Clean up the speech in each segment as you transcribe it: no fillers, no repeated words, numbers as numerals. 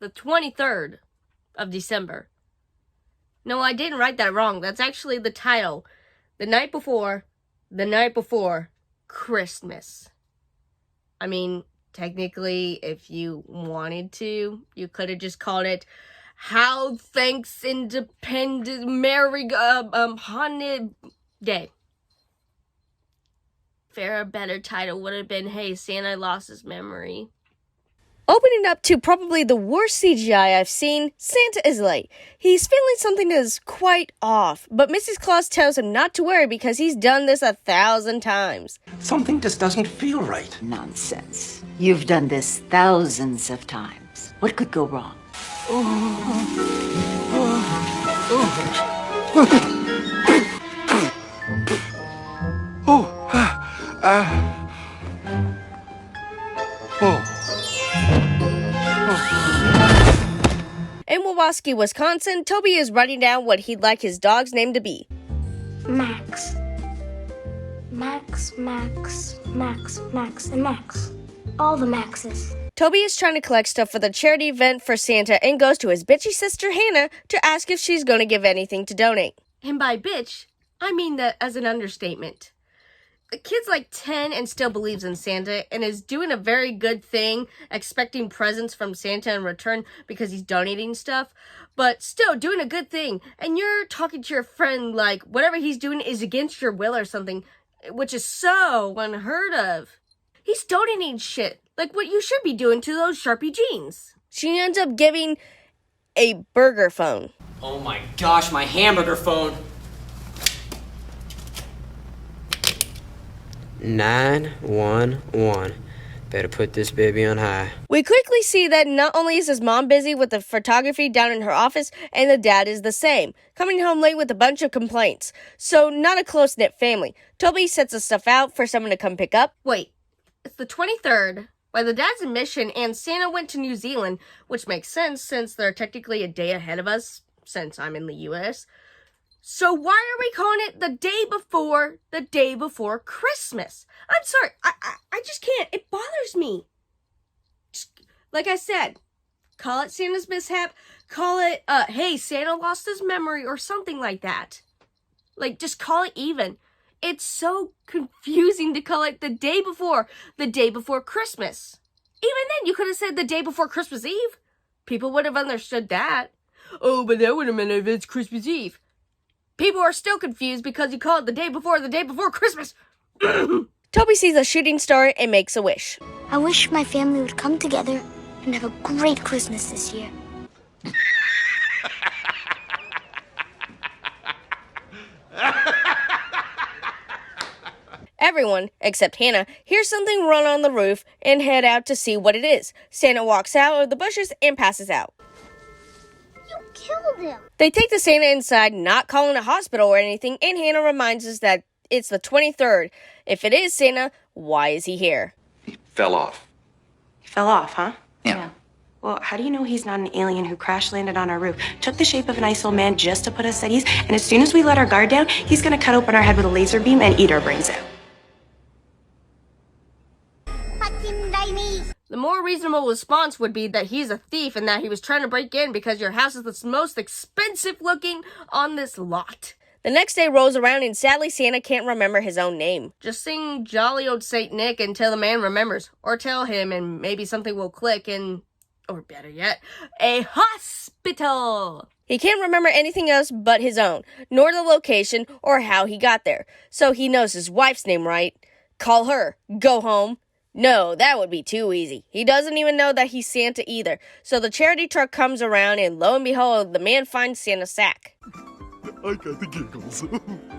the 23rd of December. No, I didn't write that wrong. That's actually the title. The night before Christmas. I mean, technically, if you wanted to, you could have just called it How Thanks Independent Merry Haunted Day. A better title would have been, Hey, Santa Lost His Memory. Opening up to probably the worst CGI I've seen, Santa is late. He's feeling something that is quite off, but Mrs. Claus tells him not to worry because he's done this 1,000 times. Something just doesn't feel right. Nonsense. You've done this thousands of times. What could go wrong? In Milwaukee, Wisconsin, Toby is writing down what he'd like his dog's name to be. Max. Max, Max, Max, Max, and Max. All the Maxes. Toby is trying to collect stuff for the charity event for Santa and goes to his bitchy sister Hannah to ask if she's going to give anything to donate. And by bitch, I mean that as an understatement. The kid's like 10 and still believes in Santa and is doing a very good thing, expecting presents from Santa in return because he's donating stuff, but still doing a good thing. And you're talking to your friend like whatever he's doing is against your will or something, which is so unheard of. He's donating shit, like what you should be doing to those Sharpie jeans. She ends up giving a burger phone. Oh my gosh, my hamburger phone. 911. Better put this baby on high. We quickly see that not only is his mom busy with the photography down in her office, and the dad is the same, coming home late with a bunch of complaints. So, not a close-knit family. Toby sets the stuff out for someone to come pick up. Wait, it's the 23rd. By the dad's admission, and Santa went to New Zealand, which makes sense since they're technically a day ahead of us, since I'm in the U.S., so why are we calling it the day before Christmas? I'm sorry, I just can't. It bothers me. Just, like I said, call it Santa's mishap. Call it, hey, Santa lost his memory or something like that. Like, just call it even. It's so confusing to call it the day before Christmas. Even then, you could have said the day before Christmas Eve. People would have understood that. Oh, but that would have meant if it's Christmas Eve. People are still confused because you call it the day before Christmas. Toby sees a shooting star and makes a wish. I wish my family would come together and have a great Christmas this year. Everyone, except Hannah, hears something run on the roof and head out to see what it is. Santa walks out of the bushes and passes out. You killed him. They take the Santa inside, not calling a hospital or anything, and Hannah reminds us that it's the 23rd. If it is Santa, why is he here? He fell off. He fell off, huh? Yeah. Well, how do you know he's not an alien who crash landed on our roof, took the shape of an nice old man just to put us at ease, and as soon as we let our guard down, he's gonna cut open our head with a laser beam and eat our brains out? The more reasonable response would be that he's a thief and that he was trying to break in because your house is the most expensive looking on this lot. The next day rolls around and sadly Santa can't remember his own name. Just sing Jolly Old Saint Nick until the man remembers. Or tell him and maybe something will click and, or better yet, a hospital. He can't remember anything else but his own, nor the location or how he got there. So he knows his wife's name, right? Call her. Go home. No, that would be too easy. He doesn't even know that he's Santa either. So the charity truck comes around and lo and behold, the man finds Santa's sack. I got the giggles.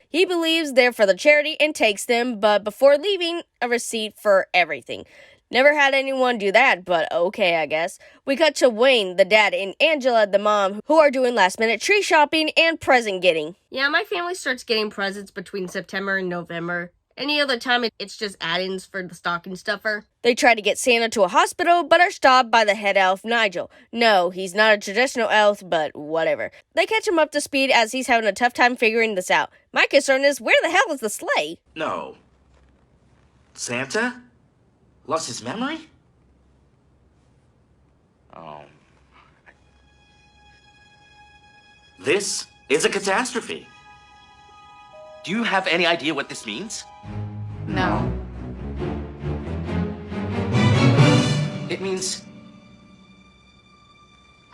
He believes they're for the charity and takes them, but before leaving, a receipt for everything. Never had anyone do that, but okay, I guess. We cut to Wayne, the dad, and Angela, the mom, who are doing last-minute tree shopping and present getting. Yeah, my family starts getting presents between September and November. Any other time, it's just add-ins for the stocking stuffer. They try to get Santa to a hospital, but are stopped by the head elf, Nigel. No, he's not a traditional elf, but whatever. They catch him up to speed as he's having a tough time figuring this out. My concern is, where the hell is the sleigh? No. Santa? Lost his memory? Oh. This is a catastrophe. Do you have any idea what this means? No. It means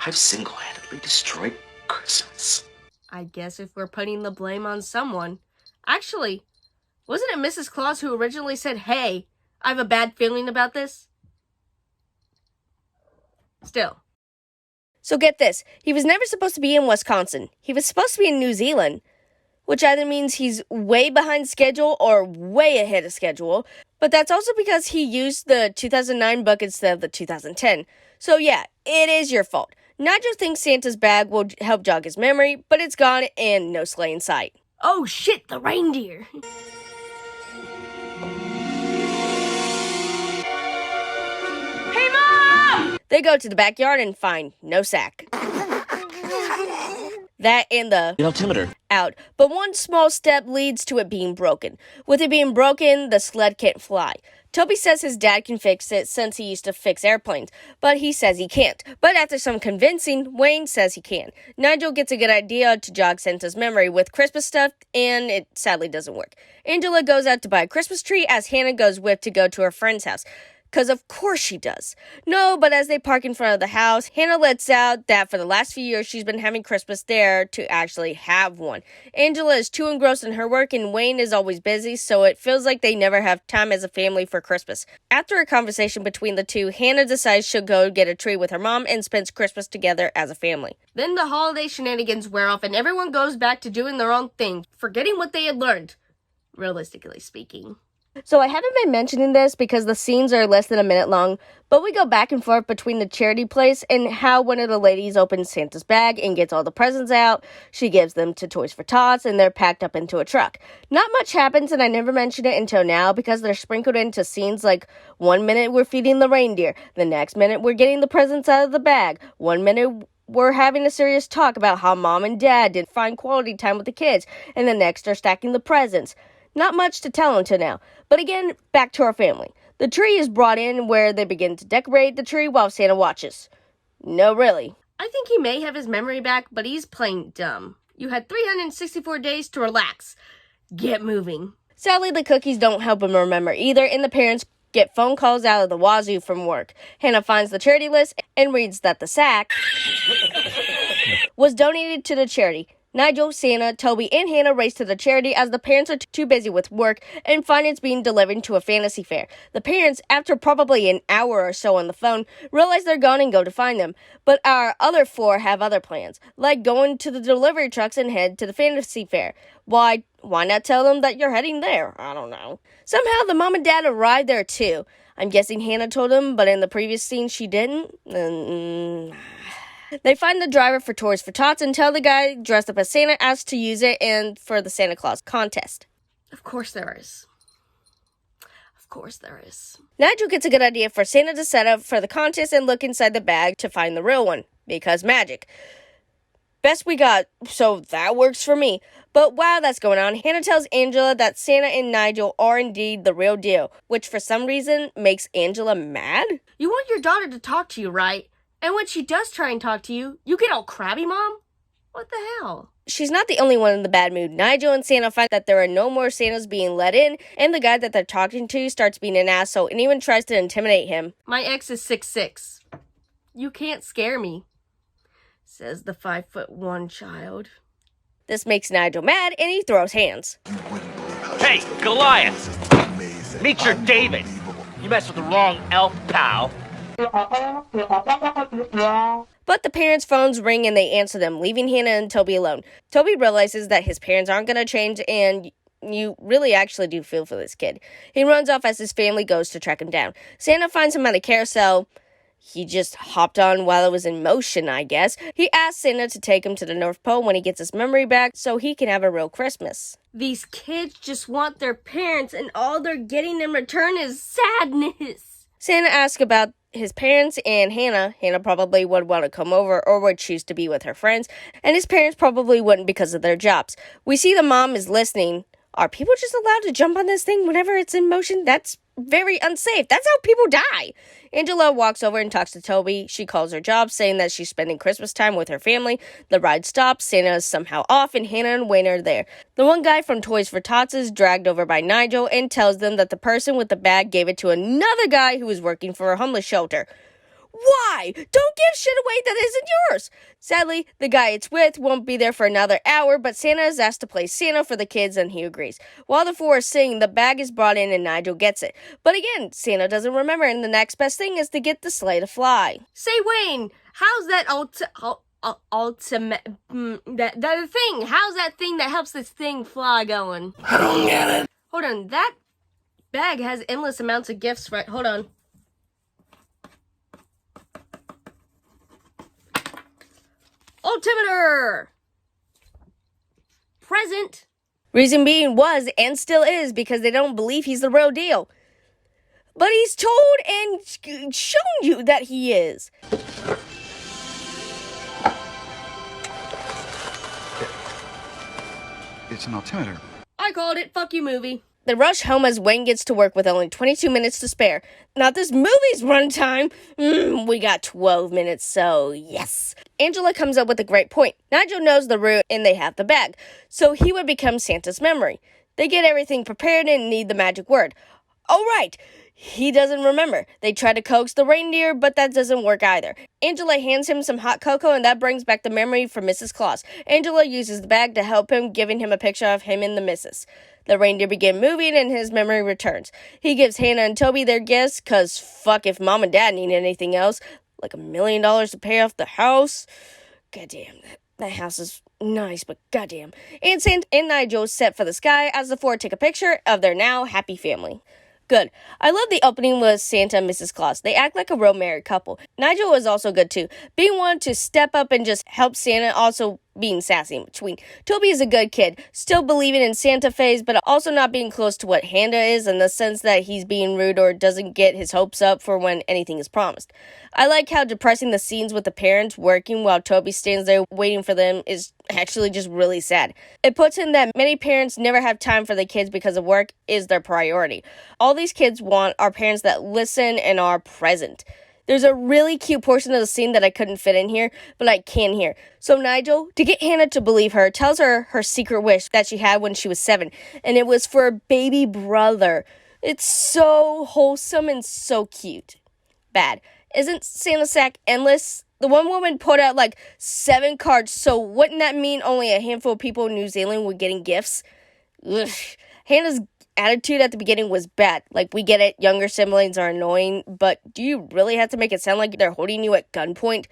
I've single-handedly destroyed Christmas. I guess if we're putting the blame on someone. Actually, wasn't it Mrs. Claus who originally said, hey, I have a bad feeling about this? Still. So get this, he was never supposed to be in Wisconsin. He was supposed to be in New Zealand, which either means he's way behind schedule or way ahead of schedule, but that's also because he used the 2009 book instead of the 2010. So yeah, it is your fault. Nigel thinks Santa's bag will help jog his memory, but it's gone and no sleigh in sight. Oh shit, the reindeer! Hey, Mom! They go to the backyard and find no sack. That and the Altimeter. out. But one small step leads to it being broken. With it being broken, the sled can't fly. Toby says his dad can fix it since he used to fix airplanes, but he says he can't. But after some convincing, Wayne says he can. Nigel gets a good idea to jog Santa's memory with Christmas stuff, and it sadly doesn't work. Angela goes out to buy a Christmas tree as Hannah goes with to go to her friend's house. 'Cause of course she does. No, but as they park in front of the house, Hannah lets out that for the last few years she's been having Christmas there to actually have one. Angela is too engrossed in her work and Wayne is always busy, so it feels like they never have time as a family for Christmas. After a conversation between the two, Hannah decides she'll go get a tree with her mom and spends Christmas together as a family. Then the holiday shenanigans wear off and everyone goes back to doing their own thing, forgetting what they had learned, realistically speaking. So I haven't been mentioning this because the scenes are less than a minute long, but we go back and forth between the charity place and how one of the ladies opens Santa's bag and gets all the presents out. She gives them to Toys for Tots and they're packed up into a truck. Not much happens and I never mentioned it until now because they're sprinkled into scenes like 1 minute we're feeding the reindeer, the next minute we're getting the presents out of the bag, 1 minute we're having a serious talk about how mom and dad didn't find quality time with the kids, and the next are stacking the presents. Not much to tell until now. But again, back to our family. The tree is brought in where they begin to decorate the tree while Santa watches. No, really. I think he may have his memory back, but he's playing dumb. You had 364 days to relax. Get moving. Sadly, the cookies don't help him remember either, and the parents get phone calls out of the wazoo from work. Hannah finds the charity list and reads that the sack was donated to the charity. Nigel, Santa, Toby, and Hannah race to the charity as the parents are too busy with work and find it's being delivered to a fantasy fair. The parents, after probably an hour or so on the phone, realize they're gone and go to find them. But our other four have other plans, like going to the delivery trucks and head to the fantasy fair. Why not tell them that you're heading there? I don't know. Somehow the mom and dad arrived there too. I'm guessing Hannah told them, but in the previous scene she didn't. They find the driver for Toys for Tots and tell the guy dressed up as Santa asked to use it and for the Santa Claus contest. Of course there is. Of course there is. Nigel gets a good idea for Santa to set up for the contest and look inside the bag to find the real one, because magic. Best we got, so that works for me. But while that's going on, Hannah tells Angela that Santa and Nigel are indeed the real deal, which for some reason makes Angela mad. You want your daughter to talk to you, right? And when she does try and talk to you, you get all crabby, Mom? What the hell? She's not the only one in the bad mood. Nigel and Santa find that there are no more Santas being let in, and the guy that they're talking to starts being an asshole and even tries to intimidate him. My ex is 6'6". You can't scare me, says the 5'1" child. This makes Nigel mad, and he throws hands. Hey, Goliath! Meet your David! You messed with the wrong elf, pal. But the parents' phones ring and they answer them, leaving Hannah and Toby alone. Toby realizes that his parents aren't going to change, and you really actually do feel for this kid. He runs off as his family goes to track him down. Santa finds him at a carousel. He just hopped on while it was in motion, I guess. He asks Santa to take him to the North Pole when he gets his memory back so he can have a real Christmas. These kids just want their parents, and all they're getting in return is sadness. Santa asks about his parents and Hannah. Hannah probably would want to come over or would choose to be with her friends, and his parents probably wouldn't because of their jobs. We see the mom is listening, Are people just allowed to jump on this thing whenever it's in motion? That's very unsafe. That's how people die. Angela walks over and talks to Toby. She calls her job, saying that she's spending Christmas time with her family. The ride stops. Santa is somehow off, and Hannah and Wayne are there. The one guy from Toys for Tots is dragged over by Nigel and tells them that the person with the bag gave it to another guy who was working for a homeless shelter. Why? Don't give shit away that isn't yours! Sadly, the guy it's with won't be there for another hour, but Santa is asked to play Santa for the kids and he agrees. While the four are singing, the bag is brought in and Nigel gets it. But again, Santa doesn't remember, and the next best thing is to get the sleigh to fly. Say, Wayne, how's that ultimate that thing? How's that thing that helps this thing fly going? I don't get it. Hold on, that bag has endless amounts of gifts, right? Hold on. Altimeter! Present. Reason being was and still is because they don't believe he's the real deal. But he's told and shown you that he is. It's an altimeter. I called it. Fuck you, movie. They rush home as Wayne gets to work with only 22 minutes to spare. Not this movie's runtime. We got 12 minutes, so yes. Angela comes up with a great point. Nigel knows the route and they have the bag, so he would become Santa's memory. They get everything prepared and need the magic word. Oh, right. He doesn't remember. They try to coax the reindeer, but that doesn't work either. Angela hands him some hot cocoa, and that brings back the memory from Mrs. Claus. Angela uses the bag to help him, giving him a picture of him and the missus. The reindeer begin moving, and his memory returns. He gives Hannah and Toby their gifts, cause fuck if Mom and Dad need anything else. Like $1 million to pay off the house. Goddamn, that house is nice, but goddamn. And Santa and Nigel set for the sky as the four take a picture of their now happy family. Good. I love the opening with Santa and Mrs. Claus. They act like a real married couple. Nigel was also good too, being one to step up and just help Santa, also being sassy in between. Toby is a good kid, still believing in Santa phase, but also not being close to what Hannah is in the sense that he's being rude or doesn't get his hopes up for when anything is promised. I like how depressing the scenes with the parents working while Toby stands there waiting for them is actually just really sad. It puts in that many parents never have time for their kids because of work is their priority. All these kids want are parents that listen and are present. There's a really cute portion of the scene that I couldn't fit in here, but I can here. So Nigel, to get Hannah to believe her, tells her her secret wish that she had when she was 7, and it was for a baby brother. It's so wholesome and so cute. Bad. Isn't Santa's sack endless? The one woman put out like 7 cards, so wouldn't that mean only a handful of people in New Zealand were getting gifts? Ugh. Hannah's attitude at the beginning was bad. Like, we get it, younger siblings are annoying, but do you really have to make it sound like they're holding you at gunpoint?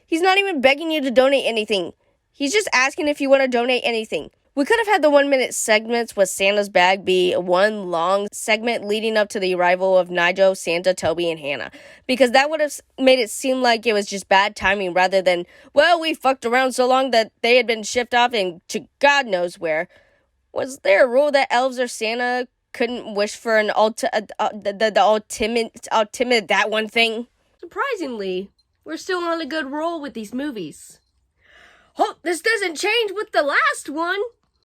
He's not even begging you to donate anything. He's just asking if you want to donate anything. We could have had the 1-minute segments with Santa's bag be one long segment leading up to the arrival of Nigel, Santa, Toby, and Hannah. Because that would have made it seem like it was just bad timing rather than, well, we fucked around so long that they had been shipped off and to God knows where. Was there a rule that elves or Santa couldn't wish for an ultimate that one thing? Surprisingly, we're still on a good roll with these movies. Hope this doesn't change with the last one.